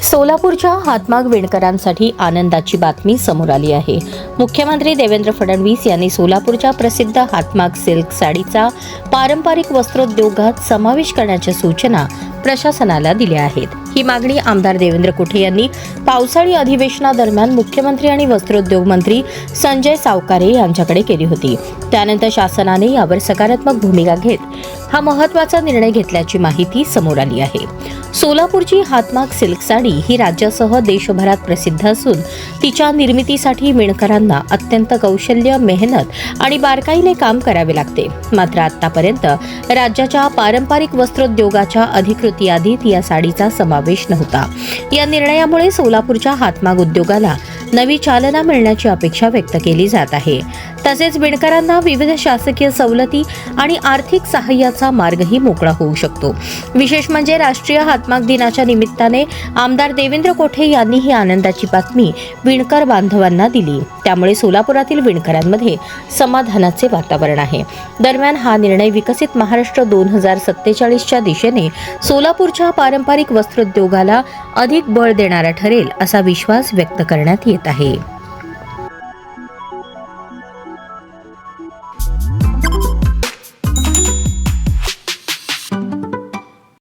सोलापूरच्या हातमाग विणकरांसाठी आनंदाची बातमी समोर आली आहे। मुख्यमंत्री देवेंद्र फडणवीस यांनी सोलापूरच्या प्रसिद्ध हातमाग सिल्क साडीचा पारंपरिक वस्त्रोद्योगात समावेश करण्याच्या सूचना प्रशासनाला दिल्या आहेत। ही मागणी आमदार देवेंद्र कुठे यांनी पावसाळी अधिवेशनादरम्यान मुख्यमंत्री आणि वस्त्रोद्योग मंत्री संजय सावकारे यांच्याकडे केली होती। त्यानंतर शासनाने यावर सकारात्मक भूमिका घेत हा महत्त्वाचा निर्णय घेतल्याची माहिती समोर आली आहे। सोलापूरची हातमाग सिल्क साडी ही राज्यासह देशभरात प्रसिद्ध असून तिच्या निर्मितीसाठी विणकरांना अत्यंत कौशल्य, मेहनत आणि बारकाईने काम करावे लागते। मात्र आतापर्यंत राज्याच्या पारंपरिक वस्त्रोद्योगाच्या अधिकृत यादीत या साडीचा समावेश नव्हता। या निर्णयामुळे सोलापूरच्या हातमाग उद्योगाला नवी चालना मिळण्याची अपेक्षा व्यक्त केली जात आहे। तसेच विणकरांना विविध शासकीय सवलती आणि आर्थिक सहाय्याचा मार्गही मोकळा होऊ शकतो। विशेष म्हणजे राष्ट्रीय हातमाग दिनाच्या निमित्ताने आमदार देवेंद्र कोठे यांनी ही आनंदाची बातमी विणकर बांधवांना दिली। त्यामुळे सोलापुरातील विणकरांमध्ये समाधानाचे वातावरण आहे। दरम्यान हा निर्णय विकसित महाराष्ट्र 2047च्या दिशेने सोलापूरच्या पारंपरिक वस्त्रोद्योगाला अधिक बळ देणारा ठरेल असा विश्वास व्यक्त करण्यात येत आहे।